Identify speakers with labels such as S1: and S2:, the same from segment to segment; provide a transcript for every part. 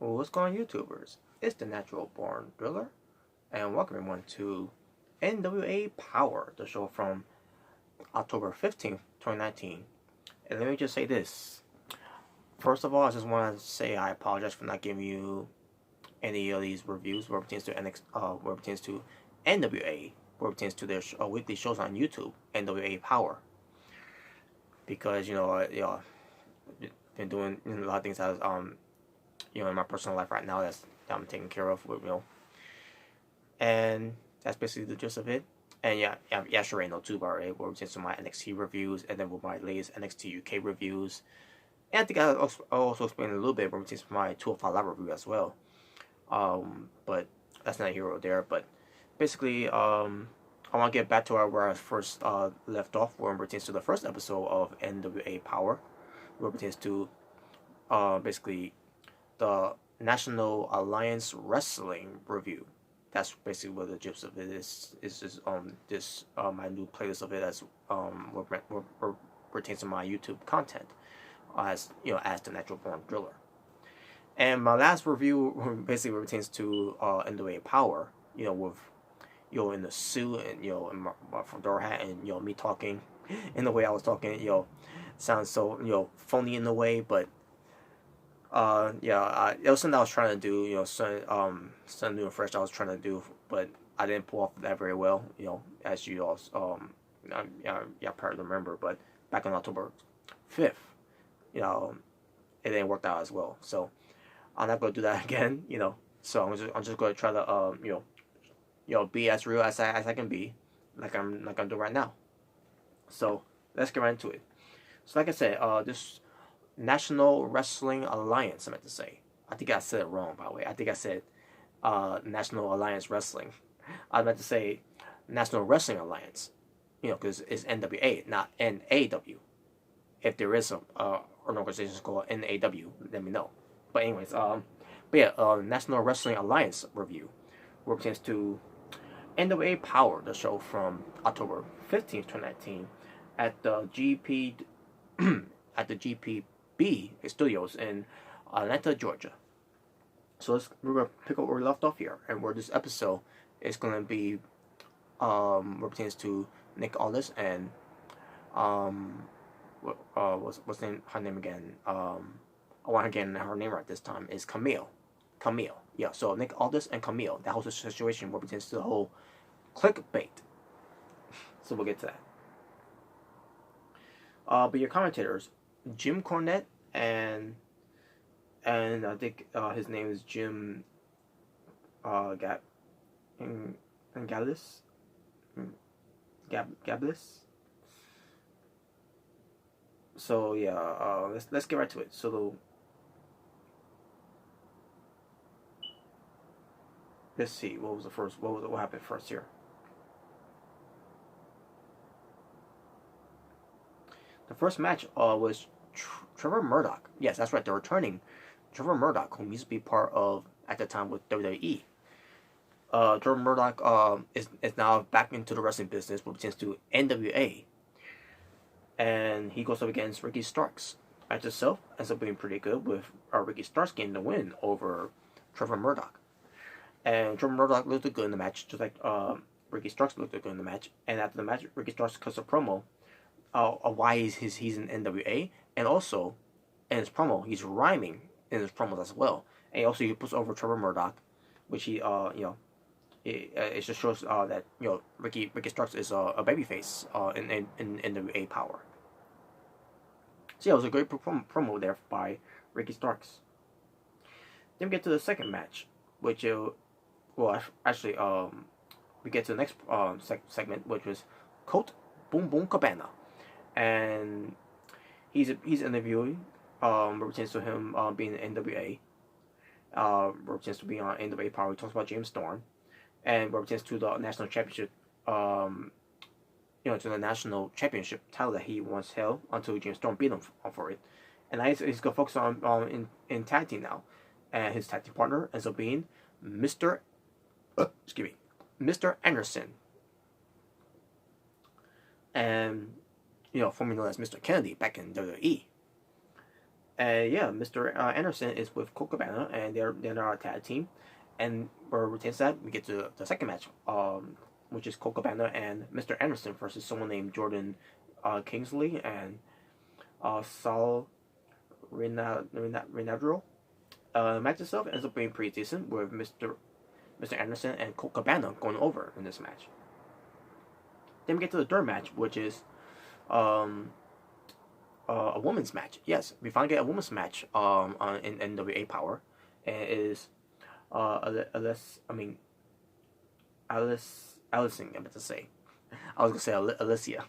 S1: Well, what's going on, YouTubers? It's the Natural Born Driller, and welcome everyone to NWA Powerrr, the show from October 15th, 2019. And let me just say this. First of all, I just want to say I apologize for not giving you any of these reviews where it pertains to where it pertains to NWA, where it pertains to their weekly shows on YouTube, NWA Powerrr, because been doing a lot of things as in my personal life right now that I'm taking care of and that's basically the gist of it. And yeah, sure, ain't no too bar, right? Where we get to my NXT reviews, and then with my latest NXT UK reviews. And I think I'll also explain a little bit where we get to my 205 Live review as well. But that's not here or there. But basically, I want to get back to where I first left off, where it pertains to the first episode of NWA Powerrr, where it pertains to basically the National Alliance Wrestling review. That's basically what the gist of it is. Is just this my new playlist of it as what pertains to my YouTube content, as as the Natural Born Driller. And my last review basically pertains to NWA Powerrr. With in the suit and in my fedora hat and me talking in the way I was talking. Sounds so phony in a way, but it was something I was trying to do, something new and fresh I was trying to do, but I didn't pull off that very well, as you all, probably remember, but back on October 5th, it didn't work out as well, so I'm not going to do that again, so I'm just going to try to, be as real as I can be, like I'm doing right now. So let's get right into it. So like I said, this National Wrestling Alliance, I meant to say. I think I said it wrong, by the way. I think I said National Alliance Wrestling. I meant to say National Wrestling Alliance, because it's NWA, not NAW. If there is an organization called NAW, let me know. But anyways, National Wrestling Alliance review, where it pertains to NWA Powerrr, the show from October 15th, 2019, at the GP at the GPB Studios in Atlanta, Georgia. So we're gonna pick up where we left off here, and where this episode is gonna be, where it pertains to Nick Aldis and what's her name again? I want to get her name right this time. Is Camille. Camille. Yeah. So Nick Aldis and Camille. That whole situation where it pertains to the whole clickbait. So we'll get to that. But your commentators, Jim Cornette and I think his name is Jim Gab Gablis Gablis. So yeah, let's get right to it. So let's see what happened first here. The first match was Trevor Murdock. Yes, that's right. The returning Trevor Murdock, whom used to be part of at the time with WWE. Trevor Murdock is now back into the wrestling business, which pertains to NWA, and he goes up against Ricky Starks. Match itself ends up being pretty good, with Ricky Starks getting the win over Trevor Murdock. And Trevor Murdock looked good in the match, just like Ricky Starks looked good in the match. And after the match, Ricky Starks cuts a promo why he's in NWA, and also in his promo he's rhyming in his promos as well, and also he puts over Trevor Murdock, which he it just shows that Ricky Starks is a babyface in NWA Powerrr. So yeah, it was a great promo there by Ricky Starks. Then we get to the second match, which actually we get to the next segment, which was Colt Boom Boom Cabana. And he's interviewing, pertains to him being in NWA, pertains to being on NWA Powerrr. He talks about James Storm, and pertains to the national championship, to the national championship title that he once held until James Storm beat him for it. And now he's gonna focus on in tag team now, and his tag team partner ends up being Mr. Mr. Anderson, and formerly known as Mr. Kennedy back in WWE. And yeah, Mr. Anderson is with Colt Cabana, and they're our tag team. And where retains that, we get to the second match, which is Colt Cabana and Mr. Anderson versus someone named Jordan Kingsley and Saul Renadro. The match itself ends up being pretty decent with Mr. Anderson and Colt Cabana going over in this match. Then we get to the third match, which is um, a women's match. Yes, we finally get a women's match in NWA Powerrr, and it is Allison. I meant to say. I was gonna say Alicia.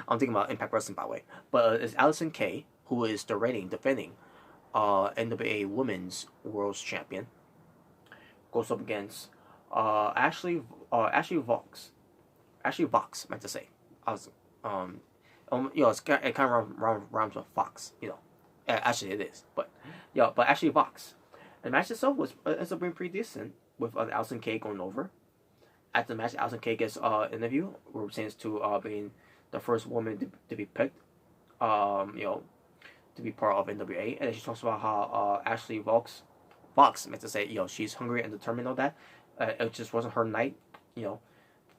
S1: I'm thinking about Impact Wrestling, by the way. But it's Allison Kay, who is the reigning, defending NWA Women's World Champion. Goes up against Ashley Vox. Ashley Vox, meant to say. I was it kind of rhymes with Fox, Actually, it is, but Ashley Vox. The match itself ends up being pretty decent with Allison Kay going over. After the match, Allison Kay gets interview where it pertains to being the first woman to be picked, to be part of NWA, and then she talks about how Ashley Vox meant to say, she's hungry and determined on that. It just wasn't her night,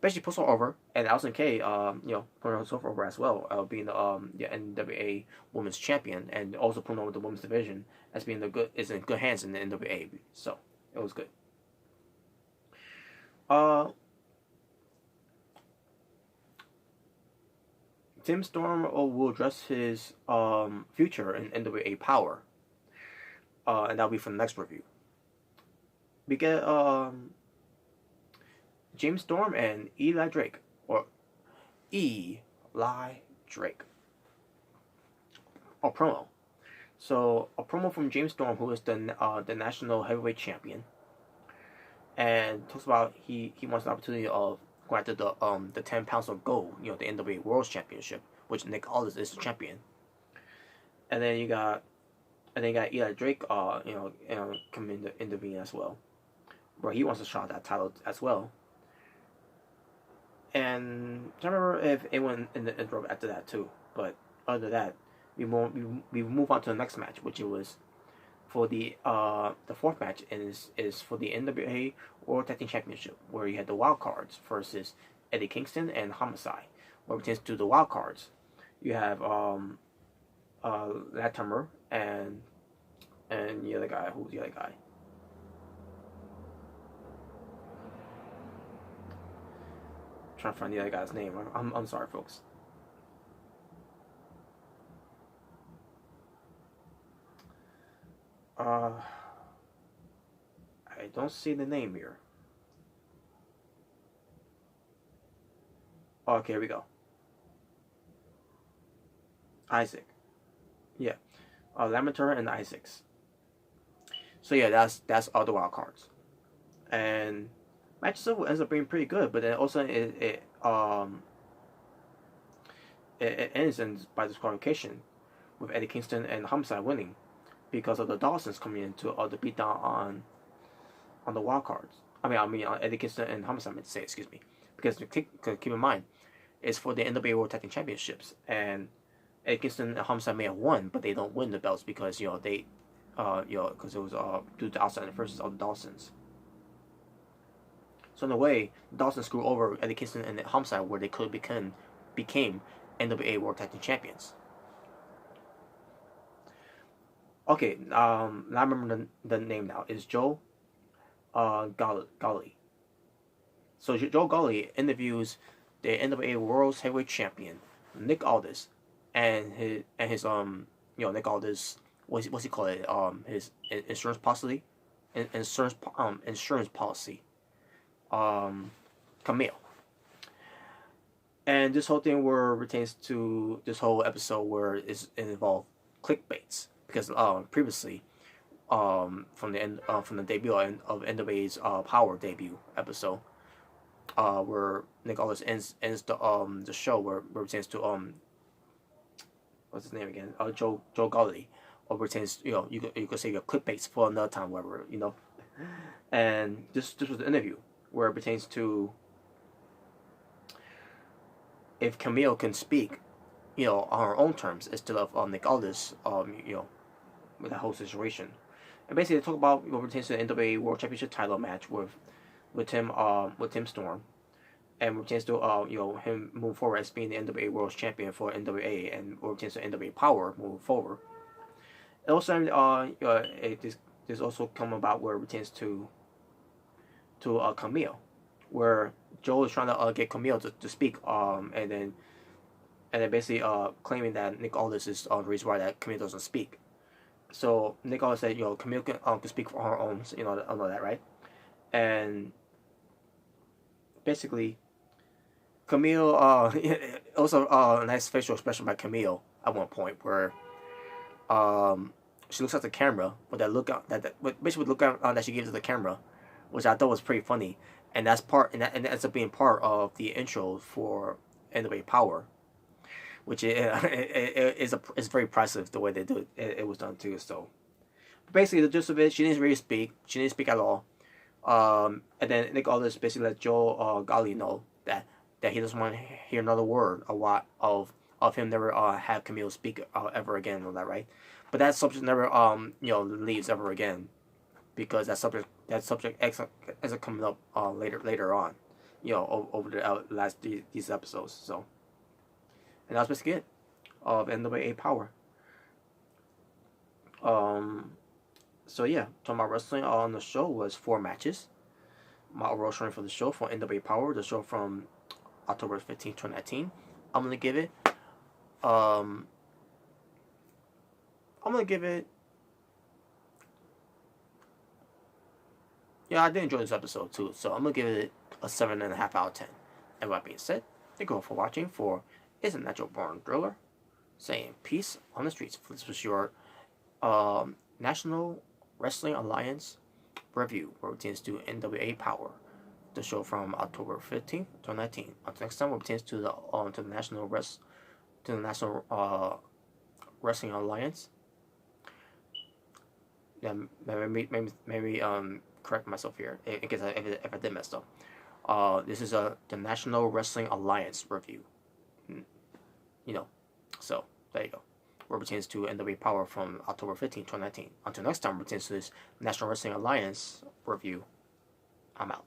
S1: But she puts her over, and Allison Kay, putting herself over as well, being the NWA Women's Champion, and also putting over the women's division as being is in good hands in the NWA. So it was good. Tim Storm will address his future in NWA Powerrr, and that'll be for the next review. We get James Storm and Eli Drake, or Eli Drake. A promo. So a promo from James Storm, who is the national heavyweight champion, and talks about he wants the opportunity of going after the 10 pounds of gold, the NWA World Championship, which Nick Aldis is the champion. And then you got Eli Drake, coming to intervene as well, where he wants to shot that title as well. And I don't remember if anyone in the intro after that too, but other than that, we move on to the next match, which it was for the fourth match is for the NWA World Tag Team Championship, where you had the wild cards versus Eddie Kingston and Homicide. Where it pertains to the wild cards, you have Latimer and the other guy. Who's the other guy? Trying to find the other guy's name. I'm sorry, folks. I don't see the name here. Okay, here we go. Isaac. Yeah. Lamitor and Isaacs. So yeah, that's all the wild cards. And match itself ends up being pretty good, but then also it ends by disqualification with Eddie Kingston and Homicide winning because of the Dawsons coming in to the beatdown on the wild cards. I mean Eddie Kingston and Homicide, I meant to say, excuse me, because keep in mind it's for the NWA World Tag Team Championships, and Eddie Kingston and Homicide may have won, but they don't win the belts because they because it was due to outside versus all the Dawsons. So in a way, Dawson screwed over Eddie Kingston and Homicide, where they could became NWA World Tag Team Champions. Okay, now I remember the name now. Is Joe Golly. So Joe Golly interviews the NWA World Heavyweight Champion Nick Aldis and his Nick Aldis, what's he call it, his insurance policy, Camille. And this whole thing where pertains to this whole episode where it involved clickbaits, because previously from the debut of NWA's Powerrr debut episode, where Nick Aldis ends the show where it pertains to what's his name again, Joe Golly, or pertains, you could say your clickbaits for another time, whatever, and this was the interview where it pertains to if Camille can speak, on her own terms instead of Nick Aldis, with that whole situation. And basically, they talk about what pertains to the NWA World Championship title match with Tim Storm, and what pertains to him moving forward as being the NWA World Champion for NWA, and what pertains to NWA Powerrr moving forward. And also, this also come about where it pertains to Camille, where Joe is trying to get Camille to speak, and then basically claiming that Nick Aldis is the reason why that Camille doesn't speak. So Nick Aldis said, Camille can speak for her own, I know that, right? And basically, Camille also a nice facial expression by Camille at one point where she looks at the camera with that look out basically look out that she gives to the camera, which I thought was pretty funny, and that ends up being part of the intro for NWA Powerrr, which is very impressive the way they do it. It was done too. So basically, the gist of it, she didn't really speak. She didn't speak at all. And then Nick Aldis basically let Joe Gali know that he doesn't want to hear another word of him never have Camille speak ever again and all that, right? But that subject never leaves ever again, because that subject ends up coming up later on, over the last these episodes. So, and that's basically it of NWA Powerrr. So yeah, talking about wrestling on the show was 4 matches. My overall showing for the show for NWA Powerrr, the show from October 15, 2019. I'm gonna give it. Yeah, I did enjoy this episode too, so I'm gonna give it a 7.5 out of 10. And with that being said, thank you all for watching. For Is a Natural Born Driller, saying peace on the streets. This was your National Wrestling Alliance review, where it pertains to NWA Powerrr, the show from October 15th, 2019. Until next time, it pertains to the National Wrestling Alliance. Yeah, maybe correct myself here in case if I did mess up. This is the National Wrestling Alliance review. So there you go. Where it pertains to NWA Powerrr from October 15, 2019. Until next time, it pertains to this National Wrestling Alliance review. I'm out.